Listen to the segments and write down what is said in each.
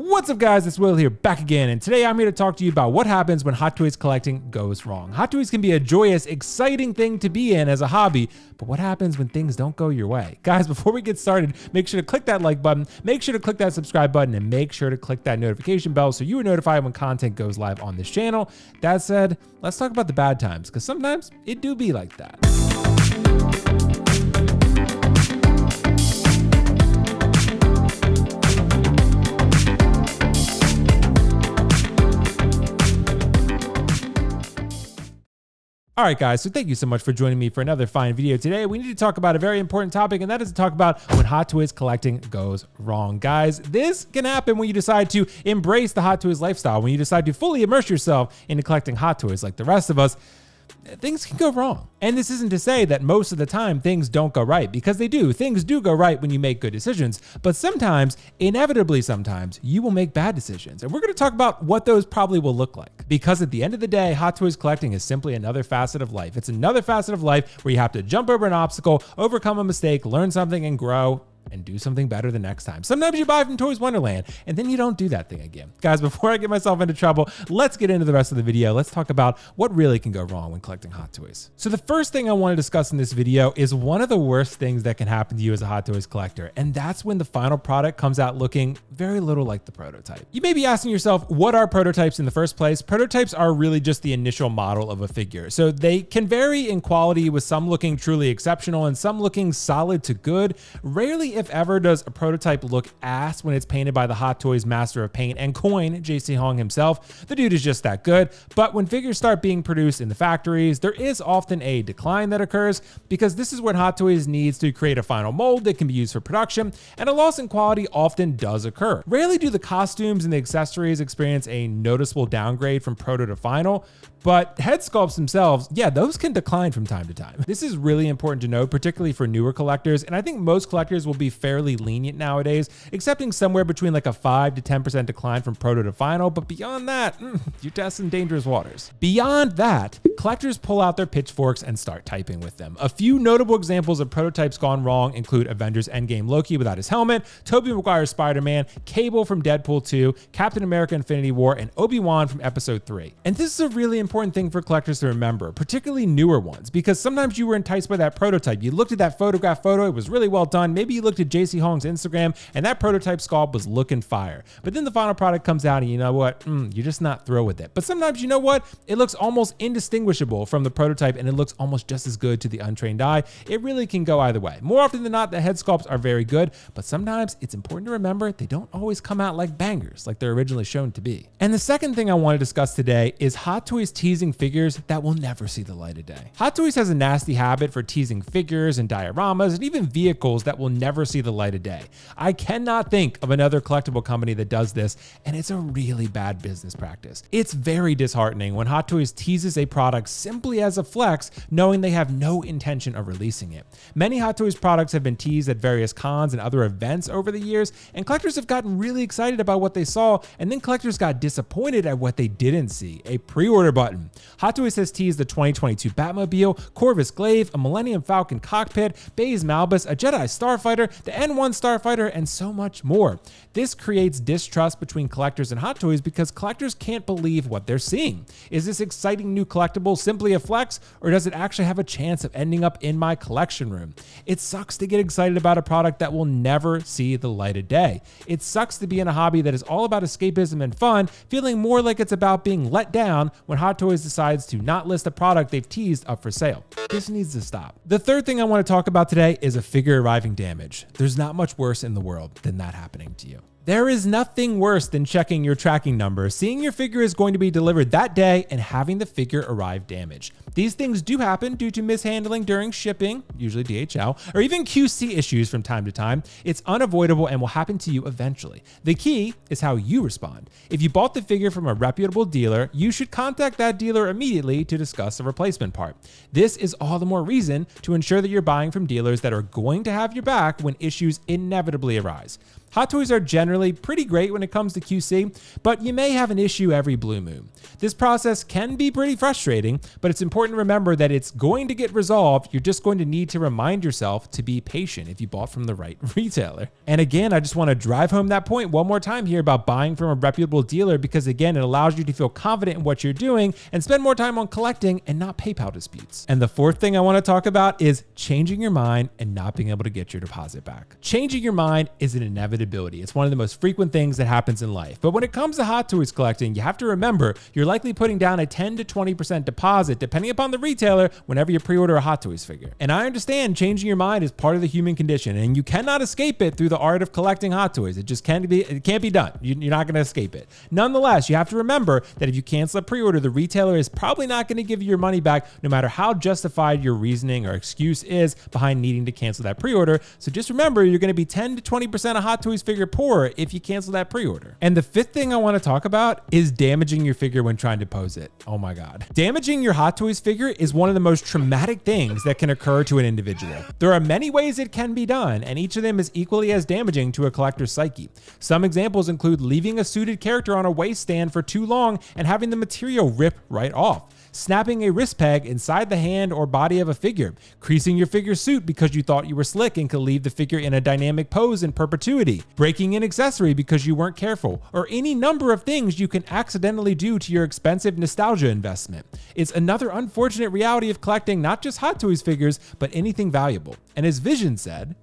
What's up guys, it's Will here, back again, and today I'm here to talk to you about what happens when Hot Toys collecting goes wrong. Hot Toys can be a joyous, exciting thing to be in as a hobby, but what happens when things don't go your way? Guys, before we get started, make sure to click that like button, make sure to click that subscribe button, and make sure to click that notification bell so you are notified when content goes live on this channel. That said, let's talk about the bad times, because sometimes it do be like that. All right, guys, so thank you so much for joining me for another fine video today. We need to talk about a very important topic, and that is to talk about when Hot Toys collecting goes wrong. Guys, this can happen when you decide to embrace the Hot Toys lifestyle, when you decide to fully immerse yourself into collecting Hot Toys like the rest of us. Things can go wrong. And this isn't to say that most of the time things don't go right, because they do. Things do go right when you make good decisions, but sometimes, inevitably sometimes, you will make bad decisions. And we're gonna talk about what those probably will look like. Because at the end of the day, Hot Toys collecting is simply another facet of life. It's another facet of life where you have to jump over an obstacle, overcome a mistake, learn something, and grow, and do something better the next time. Sometimes you buy from Toys Wonderland and then you don't do that thing again. Guys, before I get myself into trouble, let's get into the rest of the video. Let's talk about what really can go wrong when collecting Hot Toys. So the first thing I want to discuss in this video is one of the worst things that can happen to you as a Hot Toys collector, and that's when the final product comes out looking very little like the prototype. You may be asking yourself, what are prototypes in the first place? Prototypes are really just the initial model of a figure. So they can vary in quality, with some looking truly exceptional and some looking solid to good. Rarely, if ever, does a prototype look ass when it's painted by the Hot Toys master of paint and coin, JC Hong himself. The dude is just that good. But when figures start being produced in the factories, there is often a decline that occurs, because this is when Hot Toys needs to create a final mold that can be used for production, and a loss in quality often does occur. Rarely do the costumes and the accessories experience a noticeable downgrade from proto to final, but head sculpts themselves, yeah, those can decline from time to time. This is really important to note, particularly for newer collectors, and I think most collectors will be fairly lenient nowadays, accepting somewhere between like a 5 to 10% decline from proto to final, but beyond that, you're testing dangerous waters. Beyond that, collectors pull out their pitchforks and start typing with them. A few notable examples of prototypes gone wrong include Avengers Endgame Loki without his helmet, Tobey Maguire's Spider-Man, Cable from Deadpool 2, Captain America Infinity War, and Obi-Wan from Episode 3. And this is a really important thing for collectors to remember, particularly newer ones, because sometimes you were enticed by that prototype. You looked at that photograph photo, it was really well done. Maybe you looked at JC Hong's Instagram and that prototype sculpt was looking fire. But then the final product comes out and you know what? You're just not thrilled with it. But sometimes, you know what? It looks almost indistinguishable from the prototype and it looks almost just as good to the untrained eye. It really can go either way. More often than not, the head sculpts are very good, but sometimes it's important to remember they don't always come out like bangers like they're originally shown to be. And the second thing I want to discuss today is Hot Toys teasing figures that will never see the light of day. Hot Toys has a nasty habit for teasing figures and dioramas and even vehicles that will never see the light of day. I cannot think of another collectible company that does this, and it's a really bad business practice. It's very disheartening when Hot Toys teases a product simply as a flex, knowing they have no intention of releasing it. Many Hot Toys products have been teased at various cons and other events over the years, and collectors have gotten really excited about what they saw, and then collectors got disappointed at what they didn't see: a pre-order button. Hot Toys has teased the 2022 Batmobile, Corvus Glaive, a Millennium Falcon cockpit, Baze Malbus, a Jedi Starfighter, the N1 Starfighter, and so much more. This creates distrust between collectors and Hot Toys because collectors can't believe what they're seeing. Is this exciting new collectible simply a flex, or does it actually have a chance of ending up in my collection room? It sucks to get excited about a product that will never see the light of day. It sucks to be in a hobby that is all about escapism and fun, feeling more like it's about being let down when Hot Toys decides to not list a product they've teased up for sale. This needs to stop. The third thing I want to talk about today is a figure arriving damaged. There's not much worse in the world than that happening to you. There is nothing worse than checking your tracking number, seeing your figure is going to be delivered that day, and having the figure arrive damaged. These things do happen due to mishandling during shipping, usually DHL, or even QC issues from time to time. It's unavoidable and will happen to you eventually. The key is how you respond. If you bought the figure from a reputable dealer, you should contact that dealer immediately to discuss a replacement part. This is all the more reason to ensure that you're buying from dealers that are going to have your back when issues inevitably arise. Hot Toys are generally pretty great when it comes to QC, but you may have an issue every blue moon. This process can be pretty frustrating, but it's important to remember that it's going to get resolved. You're just going to need to remind yourself to be patient if you bought from the right retailer. And again, I just want to drive home that point one more time here about buying from a reputable dealer, because again, it allows you to feel confident in what you're doing and spend more time on collecting and not PayPal disputes. And the fourth thing I want to talk about is changing your mind and not being able to get your deposit back. Changing your mind is an inevitability. It's one of the most frequent things that happens in life. But when it comes to Hot Toys collecting, you have to remember you're likely putting down a 10 to 20% deposit, depending upon the retailer, whenever you pre-order a Hot Toys figure. And I understand changing your mind is part of the human condition, and you cannot escape it through the art of collecting Hot Toys. It just can't be done. You're not going to escape it. Nonetheless, you have to remember that if you cancel a pre-order, the retailer is probably not going to give you your money back, no matter how justified your reasoning or excuse is behind needing to cancel that pre-order. So just remember, you're going to be 10 to 20% of Hot Toys figure poorer if you cancel that pre-order. And the fifth thing I want to talk about is damaging your figure when trying to pose it. Oh my God. Damaging your Hot Toys figure is one of the most traumatic things that can occur to an individual. There are many ways it can be done, and each of them is equally as damaging to a collector's psyche. Some examples include leaving a suited character on a waiststand for too long and having the material rip right off, snapping a wrist peg inside the hand or body of a figure, creasing your figure's suit because you thought you were slick and could leave the figure in a dynamic pose in perpetuity, breaking an accessory because you weren't careful, or any number of things you can accidentally do to your expensive nostalgia investment. It's another unfortunate reality of collecting not just Hot Toys figures, but anything valuable. And as Vision said,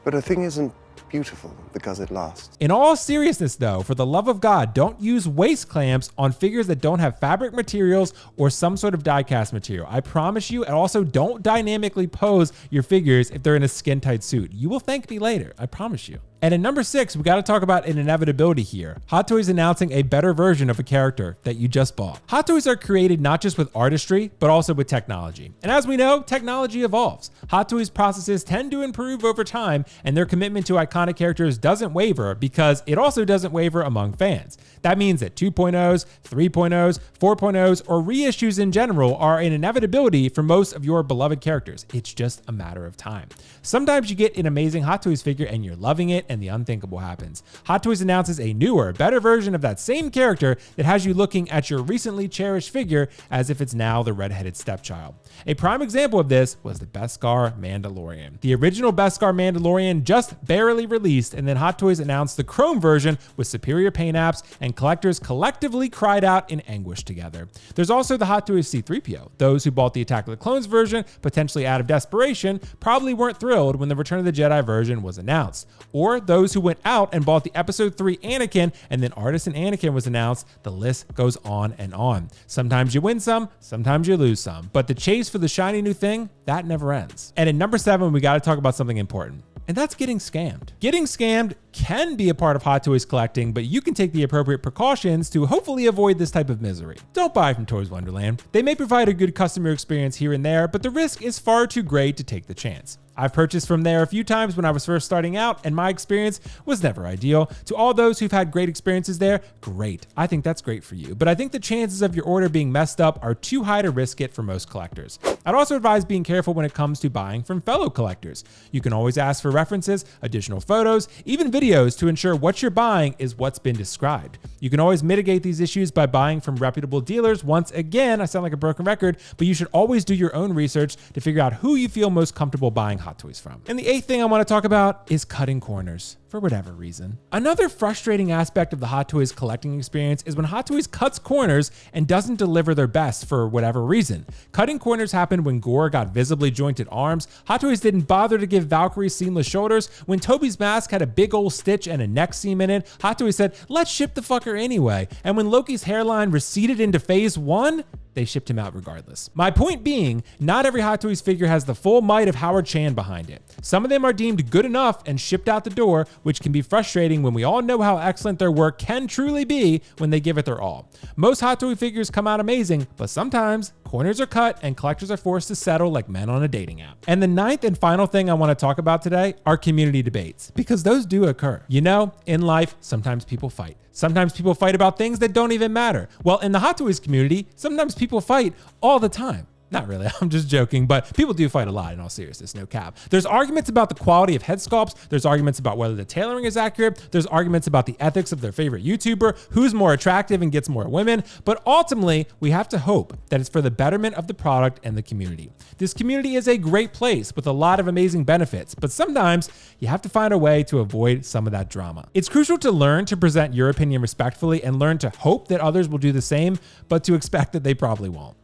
"But a thing isn't beautiful because it lasts." In all seriousness though, for the love of God, don't use waist clamps on figures that don't have fabric materials or some sort of die-cast material. I promise you. And also, don't dynamically pose your figures if they're in a skin-tight suit. You will thank me later, I promise you. And at number 6, we got to talk about an inevitability here. Hot Toys announcing a better version of a character that you just bought. Hot Toys are created not just with artistry, but also with technology. And as we know, technology evolves. Hot Toys processes tend to improve over time, and their commitment to iconic characters doesn't waver, because it also doesn't waver among fans. That means that 2.0s, 3.0s, 4.0s, or reissues in general are an inevitability for most of your beloved characters. It's just a matter of time. Sometimes you get an amazing Hot Toys figure and you're loving it, and the unthinkable happens. Hot Toys announces a newer, better version of that same character that has you looking at your recently cherished figure as if it's now the redheaded stepchild. A prime example of this was the Beskar Mandalorian. The original Beskar Mandalorian just barely released, and then Hot Toys announced the chrome version with superior paint apps, and collectors collectively cried out in anguish together. There's also the Hot Toys C-3PO. Those who bought the Attack of the Clones version, potentially out of desperation, probably weren't thrilled when the Return of the Jedi version was announced. Or those who went out and bought the Episode 3 Anakin, and then Artisan Anakin was announced. The list goes on and on. Sometimes you win some, sometimes you lose some, but the chase for the shiny new thing, that never ends. And at number 7, we got to talk about something important, and that's getting scammed. Getting scammed can be a part of Hot Toys collecting, but you can take the appropriate precautions to hopefully avoid this type of misery. Don't buy from Toys Wonderland. They may provide a good customer experience here and there, but the risk is far too great to take the chance. I've purchased from there a few times when I was first starting out, and my experience was never ideal. To all those who've had great experiences there, great. I think that's great for you. But I think the chances of your order being messed up are too high to risk it for most collectors. I'd also advise being careful when it comes to buying from fellow collectors. You can always ask for references, additional photos, even videos to ensure what you're buying is what's been described. You can always mitigate these issues by buying from reputable dealers. Once again, I sound like a broken record, but you should always do your own research to figure out who you feel most comfortable buying Hot Toys from. And the 8th thing I want to talk about is cutting corners, for whatever reason. Another frustrating aspect of the Hot Toys collecting experience is when Hot Toys cuts corners and doesn't deliver their best for whatever reason. Cutting corners happened when Gore got visibly jointed arms. Hot Toys didn't bother to give Valkyrie seamless shoulders. When Toby's mask had a big old stitch and a neck seam in it, Hot Toys said, let's ship the fucker anyway. And when Loki's hairline receded into phase 1, they shipped him out regardless. My point being, not every Hot Toys figure has the full might of Howard Chan behind it. Some of them are deemed good enough and shipped out the door, which can be frustrating when we all know how excellent their work can truly be when they give it their all. Most Hot Toy figures come out amazing, but sometimes corners are cut and collectors are forced to settle like men on a dating app. And the 9th and final thing I want to talk about today are community debates, because those do occur. You know, in life, sometimes people fight. Sometimes people fight about things that don't even matter. Well, in the Hot Toys community, sometimes people fight all the time. Not really, I'm just joking, but people do fight a lot in all seriousness, no cap. There's arguments about the quality of head sculpts, there's arguments about whether the tailoring is accurate, there's arguments about the ethics of their favorite YouTuber, who's more attractive and gets more women, but ultimately, we have to hope that it's for the betterment of the product and the community. This community is a great place with a lot of amazing benefits, but sometimes you have to find a way to avoid some of that drama. It's crucial to learn to present your opinion respectfully and learn to hope that others will do the same, but to expect that they probably won't.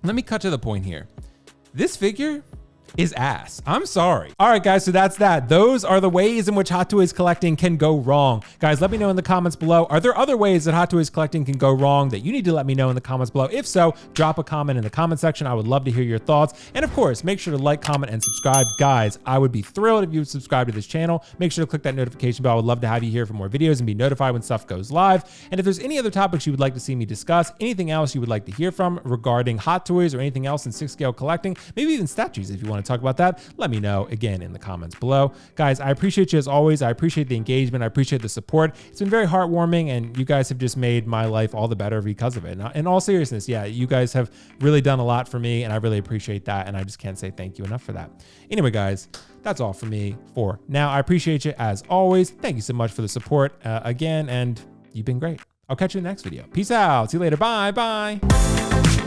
Let me cut to the point here. This figure is ass. I'm sorry. All right, guys, so that's that. Those are the ways in which Hot Toys collecting can go wrong. Guys, let me know in the comments below. Are there other ways that Hot Toys collecting can go wrong that you need to let me know in the comments below? If so, drop a comment in the comment section. I would love to hear your thoughts. And of course, make sure to like, comment, and subscribe. Guys, I would be thrilled if you would subscribe to this channel. Make sure to click that notification bell. I would love to have you here for more videos and be notified when stuff goes live. And if there's any other topics you would like to see me discuss, anything else you would like to hear from regarding Hot Toys or anything else in 6-scale collecting, maybe even statues if you want to talk about that, let me know again in the comments below. Guys, I appreciate you as always. I appreciate the engagement. I appreciate the support. It's been very heartwarming, and you guys have just made my life all the better because of it. And in all seriousness, yeah, you guys have really done a lot for me, and I really appreciate that, and I just can't say thank you enough for that. Anyway, guys, that's all for me for now. I appreciate you as always. Thank you so much for the support again, and you've been great. I'll catch you in the next video. Peace out. See you later. Bye. Bye.